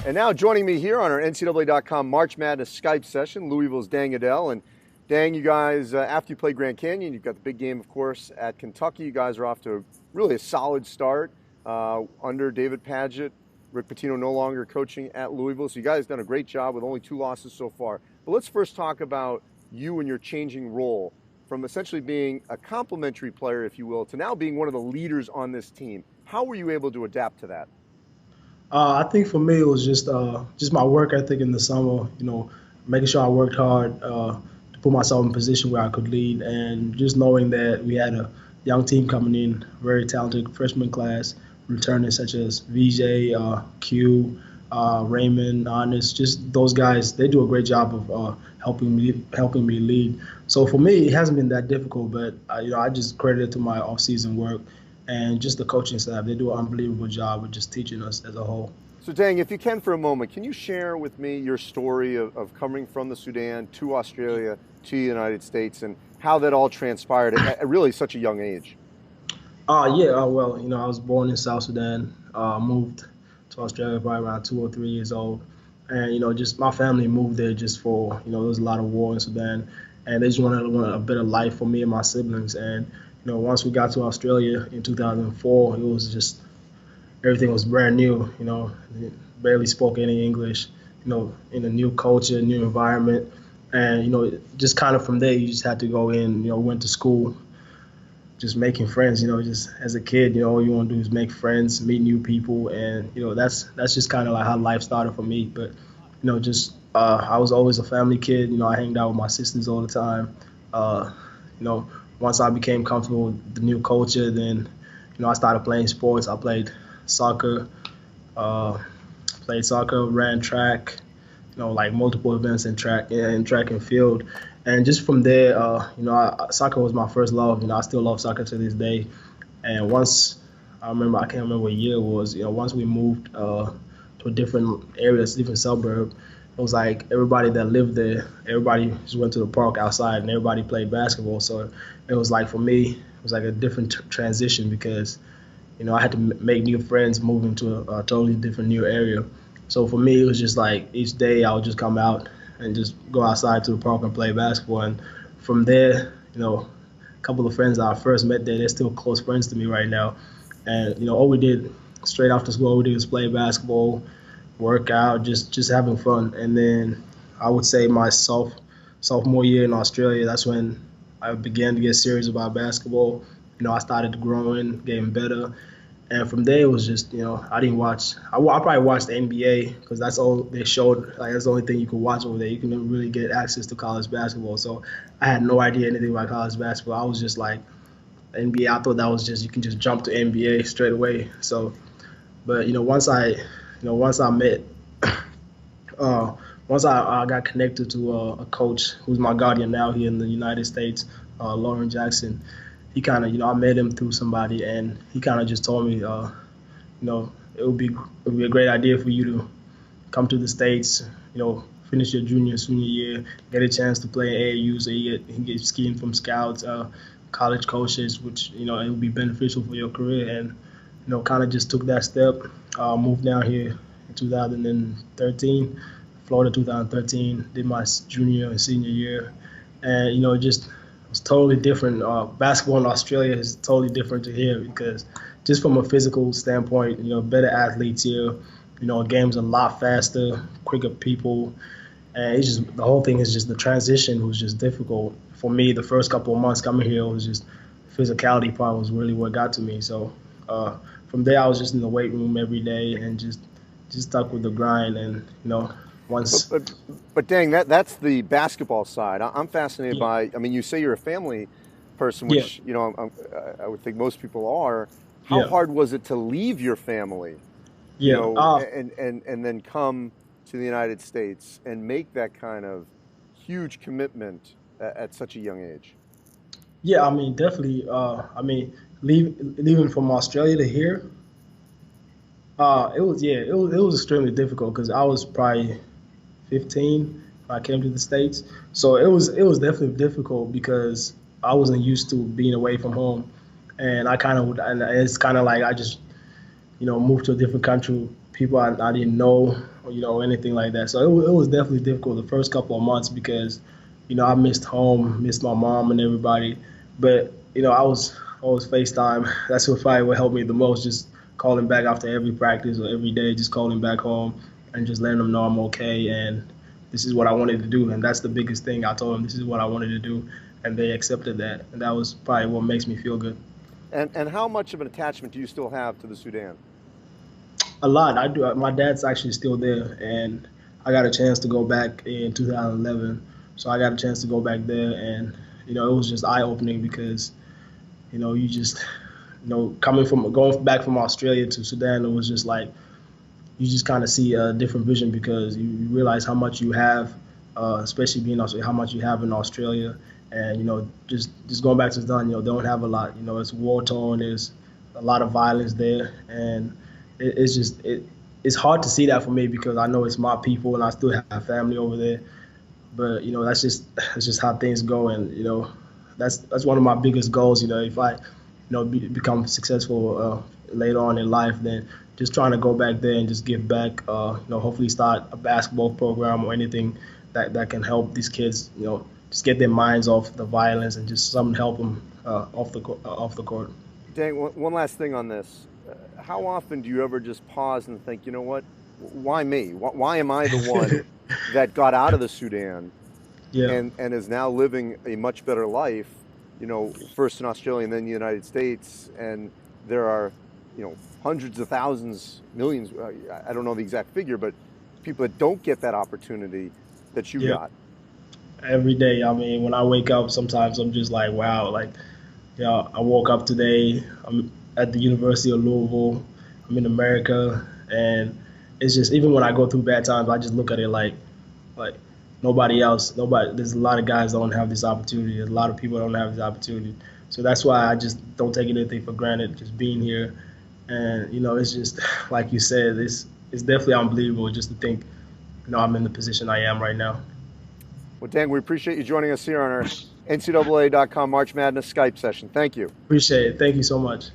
And now joining me here on our NCAA.com March Madness Skype session, Louisville's Deng Adel. And Deng, you guys, after you played Grand Canyon, you've got the big game, of course, at Kentucky. You guys are off to really a solid start under David Padgett. Rick Pitino no longer coaching at Louisville. So you guys done a great job with only 2 losses so far. But let's first talk about you and your changing role from essentially being a complimentary player, if you will, to now being one of the leaders on this team. How were you able to adapt to that? I think for me it was just my work ethic in the summer. Making sure I worked hard to put myself in a position where I could lead, and just knowing that we had a young team coming in, very talented freshman class, returning such as VJ, Q, Raymond, Honest. Just those guys, they do a great job of helping me lead. So for me, it hasn't been that difficult, but I just credit it to my off-season work. And just the coaching staff, they do an unbelievable job of just teaching us as a whole. So Deng, if you can for a moment, can you share with me your story of coming from the Sudan to Australia to the United States and how that all transpired at really such a young age? Well, I was born in South Sudan, moved to Australia probably around 2 or 3 years old. And, just my family moved there just for, there was a lot of war in Sudan. And they just wanted a better life for me and my siblings. And once we got to Australia in 2004, it was just everything was brand new. Barely spoke any English. In a new culture, new environment, and just kind of from there, you just had to go in. Went to school, just making friends. Just as a kid, all you want to do is make friends, meet new people, and that's just kind of like how life started for me. But I was always a family kid. I hanged out with my sisters all the time. Once I became comfortable with the new culture, then, I started playing sports. I played soccer, ran track, like multiple events in track and field. And just from there, soccer was my first love. I still love soccer to this day. And once, I can't remember what year it was, once we moved to a different area, a different suburb, it was like everybody that lived there, everybody just went to the park outside and everybody played basketball. So it was like, for me, it was like a different transition because, I had to make new friends moving to a totally different new area. So for me, it was just like each day I would just come out and just go outside to the park and play basketball. And from there, a couple of friends that I first met there, they're still close friends to me right now. And, all we did straight after school, all we did was play basketball, work out, just having fun. And then I would say my sophomore year in Australia, that's when I began to get serious about basketball. I started growing, getting better. And from there, it was just, I didn't watch. I probably watched the NBA because that's all they showed. Like, that's the only thing you could watch over there. You couldn't really get access to college basketball. So I had no idea anything about college basketball. I was just like, NBA, I thought that was just, you can just jump to NBA straight away. So, but, once I met, once I got connected to a coach who's my guardian now here in the United States, Lauren Jackson. He kind of, I met him through somebody, and he kind of just told me, it would be a great idea for you to come to the States, finish your junior, senior year, get a chance to play AAU, so you get skiing from scouts, college coaches, which, it would be beneficial for your career. And, kind of just took that step, moved down here in 2013, Florida 2013, did my junior and senior year. And, just it's totally different. Basketball in Australia is totally different to here because just from a physical standpoint, better athletes here. Game's a lot faster, quicker people, and it's just the whole thing is just the transition was just difficult for me. The first couple of months coming here was just physicality part was really what got to me. So from there, I was just in the weight room every day and just stuck with the grind. And once. But Deng, that's the basketball side. I'm fascinated by. I mean, you say you're a family person, which I would think most people are. How hard was it to leave your family? And then come to the United States and make that kind of huge commitment at such a young age? Yeah, I mean, definitely. Leaving from Australia to here, it was extremely difficult because I was probably 15 when I came to the States. So it was definitely difficult because I wasn't used to being away from home, and and it's kind of like I just moved to a different country people I didn't know, or, anything like that. So it was definitely difficult the first couple of months because, I missed home, missed my mom and everybody. But, I was FaceTime. That's what probably would help me the most, just calling back after every practice or every day, just calling back home and just letting them know I'm okay and this is what I wanted to do. And that's the biggest thing. I told them this is what I wanted to do, and they accepted that. And that was probably what makes me feel good. And how much of an attachment do you still have to the Sudan? A lot. I do. My dad's actually still there, and I got a chance to go back in 2011. So I got a chance to go back there, and it was just eye opening because you just coming from going back from Australia to Sudan, it was just like you just kind of see a different vision because you realize how much you have, especially being Australia, how much you have in Australia, and just going back to Sudan, they don't have a lot. It's war torn. There's a lot of violence there, and it's hard to see that for me because I know it's my people and I still have family over there. But that's just how things go, and that's one of my biggest goals. If I become successful later on in life, then just trying to go back there and just give back. Hopefully start a basketball program or anything that can help these kids. Just get their minds off the violence and just something help them off the court. Dang, one last thing on this. How often do you ever just pause and think, you know what? Why me? Why am I the one that got out of the Sudan Yeah, and is now living a much better life, first in Australia and then the United States, and there are, hundreds of thousands, millions, I don't know the exact figure, but people that don't get that opportunity that you yeah. got. Every day. I mean, when I wake up, sometimes I'm just like, wow. Like, I woke up today. I'm at the University of Louisville. I'm in America, and it's just even when I go through bad times, I just look at it like nobody else. Nobody. There's a lot of guys that don't have this opportunity. There's a lot of people that don't have this opportunity. So that's why I just don't take anything for granted. Just being here, and it's just like you said. It's definitely unbelievable just to think, I'm in the position I am right now. Well, Dan, we appreciate you joining us here on our NCAA.com March Madness Skype session. Thank you. Appreciate it. Thank you so much.